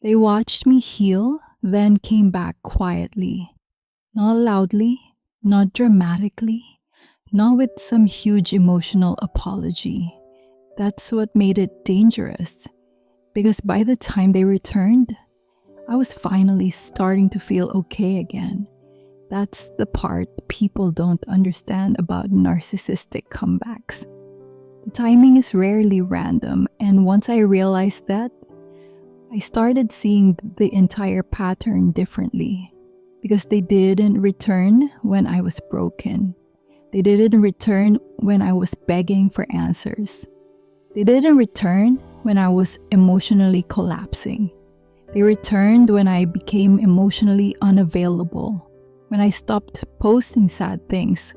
They watched me heal, then came back quietly. Not loudly, not dramatically, not with some huge emotional apology. That's what made it dangerous. Because by the time they returned, I was finally starting to feel okay again. That's the part people don't understand about narcissistic comebacks. The timing is rarely random, and once I realized that, I started seeing the entire pattern differently. Because they didn't return when I was broken. They didn't return when I was begging for answers. They didn't return when I was emotionally collapsing. They returned when I became emotionally unavailable. When I stopped posting sad things,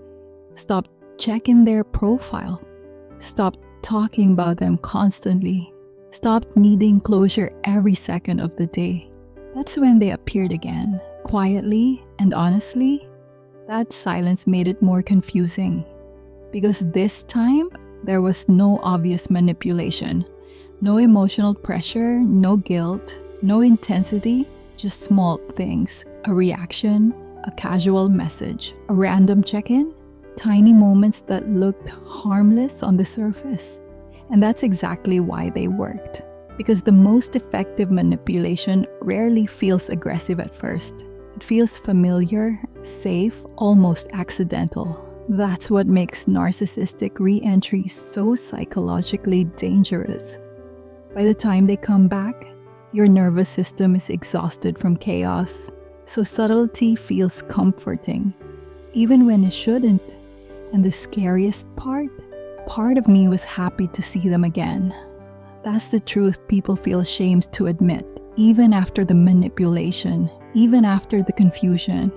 stopped checking their profile, stopped talking about them constantly, stopped needing closure every second of the day. That's when they appeared again, quietly and honestly. That silence made it more confusing. Because this time, there was no obvious manipulation, no emotional pressure, no guilt, no intensity, just small things, a reaction, a casual message, a random check-in, tiny moments that looked harmless on the surface. And that's exactly why they worked. Because the most effective manipulation rarely feels aggressive at first. It feels familiar, safe, almost accidental. That's what makes narcissistic re-entry so psychologically dangerous. By the time they come back, your nervous system is exhausted from chaos. So subtlety feels comforting, even when it shouldn't. And the scariest part of me was happy to see them again. That's the truth people feel ashamed to admit, even after the manipulation, even after the confusion,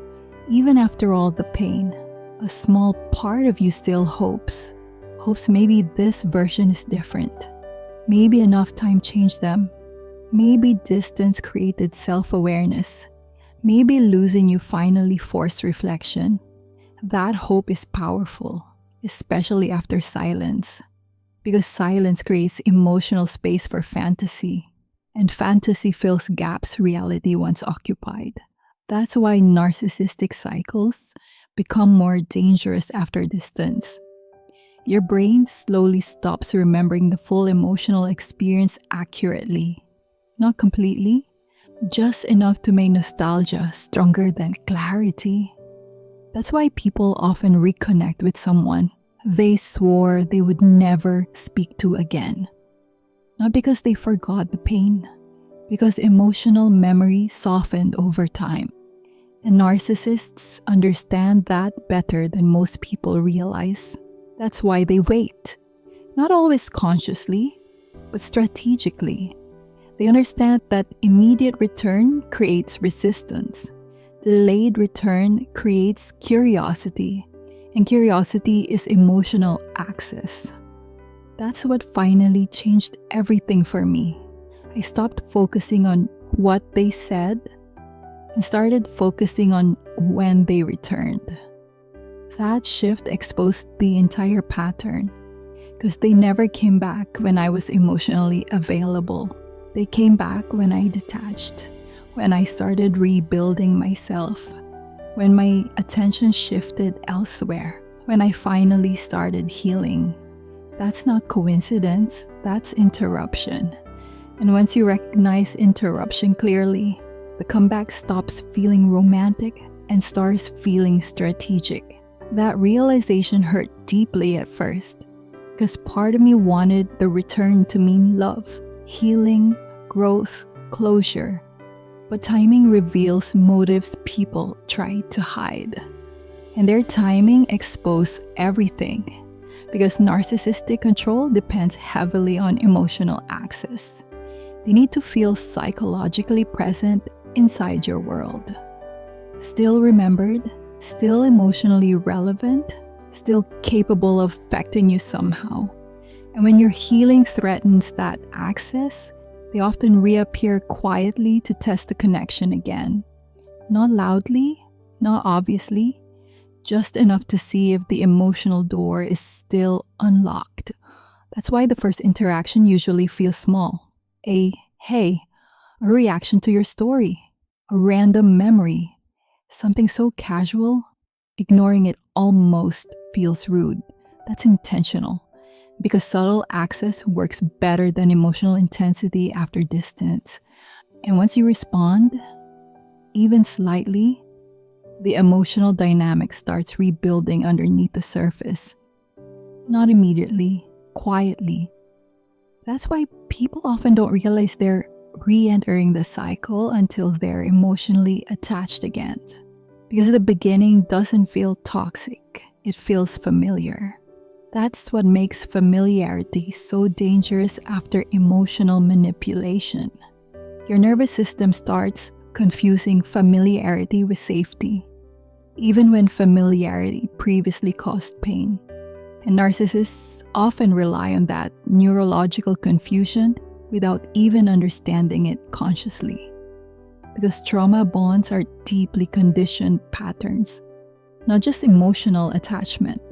even after all the pain. A small part of you still hopes maybe this version is different. Maybe enough time changed them. Maybe distance created self-awareness. Maybe losing you finally forced reflection. That hope is powerful, especially after silence. Because silence creates emotional space for fantasy, and fantasy fills gaps reality once occupied. That's why narcissistic cycles become more dangerous after distance. Your brain slowly stops remembering the full emotional experience accurately. Not completely, just enough to make nostalgia stronger than clarity. That's why people often reconnect with someone they swore they would never speak to again. Not because they forgot the pain, because emotional memory softened over time. And narcissists understand that better than most people realize. That's why they wait. Not always consciously, but strategically. They understand that immediate return creates resistance. Delayed return creates curiosity. And curiosity is emotional access. That's what finally changed everything for me. I stopped focusing on what they said and started focusing on when they returned. That shift exposed the entire pattern because they never came back when I was emotionally available. They came back when I detached, when I started rebuilding myself, when my attention shifted elsewhere, when I finally started healing. That's not coincidence, that's interruption. And once you recognize interruption clearly, the comeback stops feeling romantic and starts feeling strategic. That realization hurt deeply at first, because part of me wanted the return to mean love, healing, growth, closure. But timing reveals motives people try to hide. And their timing exposed everything, because narcissistic control depends heavily on emotional access. They need to feel psychologically present inside your world. Still remembered, still emotionally relevant, still capable of affecting you somehow. And when your healing threatens that access, they often reappear quietly to test the connection again. Not loudly, not obviously, just enough to see if the emotional door is still unlocked. That's why the first interaction usually feels small. A, hey, a reaction to your story, a random memory, something so casual, ignoring it almost feels rude. That's intentional because subtle access works better than emotional intensity after distance. And once you respond, even slightly, the emotional dynamic starts rebuilding underneath the surface. Not immediately, quietly. That's why people often don't realize they're re-entering the cycle until they're emotionally attached again. Because the beginning doesn't feel toxic, it feels familiar. That's what makes familiarity so dangerous after emotional manipulation. Your nervous system starts confusing familiarity with safety, even when familiarity previously caused pain. And narcissists often rely on that neurological confusion without even understanding it consciously. Because trauma bonds are deeply conditioned patterns, not just emotional attachment,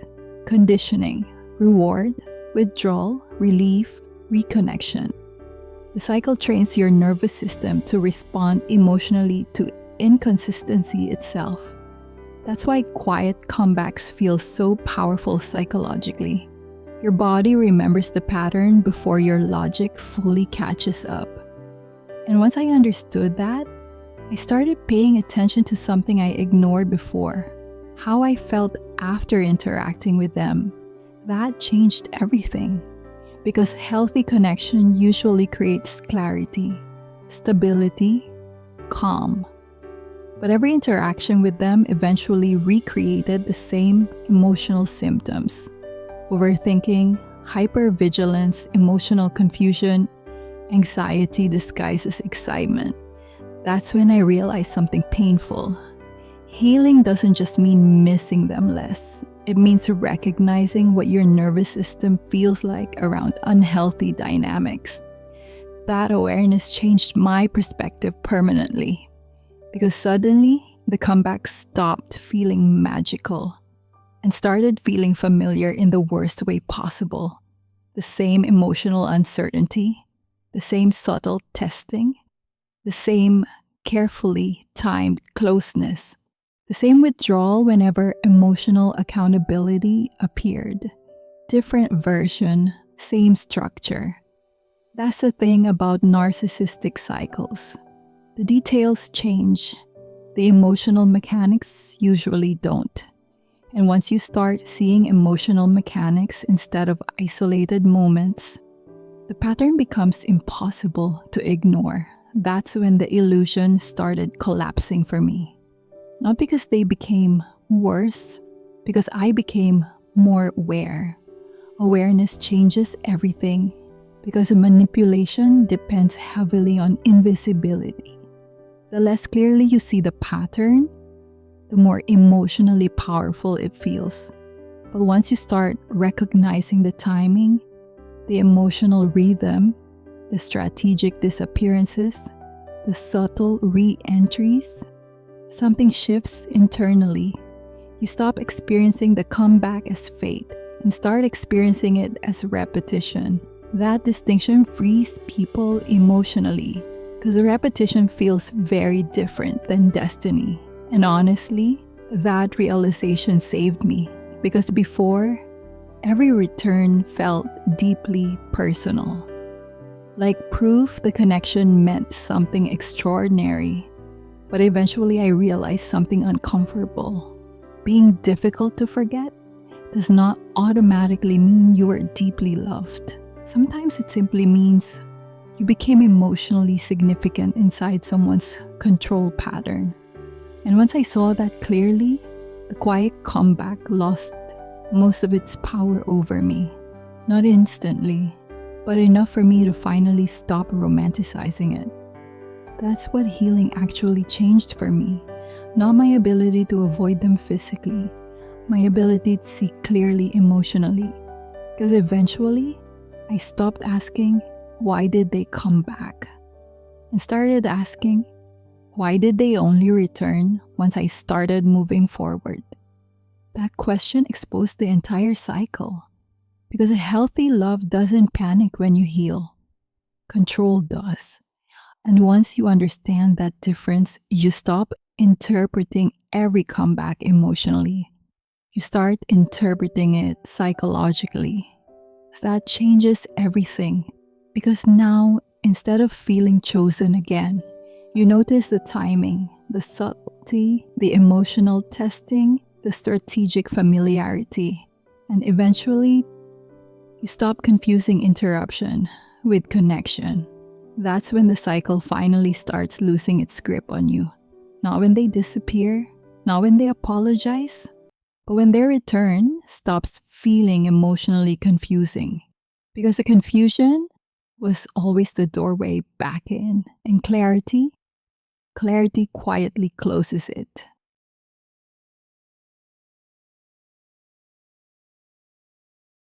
conditioning, reward, withdrawal, relief, reconnection. The cycle trains your nervous system to respond emotionally to inconsistency itself. That's why quiet comebacks feel so powerful psychologically. Your body remembers the pattern before your logic fully catches up. And once I understood that, I started paying attention to something I ignored before, how I felt after interacting with them. That changed everything. Because healthy connection usually creates clarity, stability, calm. But every interaction with them eventually recreated the same emotional symptoms. Overthinking, hypervigilance, emotional confusion, anxiety disguised as excitement. That's when I realized something painful. Healing doesn't just mean missing them less. It means recognizing what your nervous system feels like around unhealthy dynamics. That awareness changed my perspective permanently. Because suddenly, the comeback stopped feeling magical and started feeling familiar in the worst way possible. The same emotional uncertainty, the same subtle testing, the same carefully timed closeness, the same withdrawal whenever emotional accountability appeared. Different version, same structure. That's the thing about narcissistic cycles. The details change. The emotional mechanics usually don't. And once you start seeing emotional mechanics instead of isolated moments, the pattern becomes impossible to ignore. That's when the illusion started collapsing for me. Not because they became worse, because I became more aware. Awareness changes everything because manipulation depends heavily on invisibility. The less clearly you see the pattern, the more emotionally powerful it feels. But once you start recognizing the timing, the emotional rhythm, the strategic disappearances, the subtle re-entries, something shifts internally. You stop experiencing the comeback as fate and start experiencing it as repetition. That distinction frees people emotionally because the repetition feels very different than destiny. And honestly, that realization saved me because before, every return felt deeply personal. Like proof the connection meant something extraordinary. But eventually I realized something uncomfortable. Being difficult to forget does not automatically mean you are deeply loved. Sometimes it simply means you became emotionally significant inside someone's control pattern. And once I saw that clearly, the quiet comeback lost most of its power over me. Not instantly, but enough for me to finally stop romanticizing it. That's what healing actually changed for me. Not my ability to avoid them physically, my ability to see clearly emotionally. Because eventually, I stopped asking, why did they come back? And started asking, why did they only return once I started moving forward? That question exposed the entire cycle. Because a healthy love doesn't panic when you heal. Control does. And once you understand that difference, you stop interpreting every comeback emotionally. You start interpreting it psychologically. That changes everything because now, instead of feeling chosen again, you notice the timing, the subtlety, the emotional testing, the strategic familiarity, and eventually, you stop confusing interruption with connection. That's when the cycle finally starts losing its grip on you. Not when they disappear, not when they apologize, but when their return stops feeling emotionally confusing. Because the confusion was always the doorway back in, and clarity quietly closes it.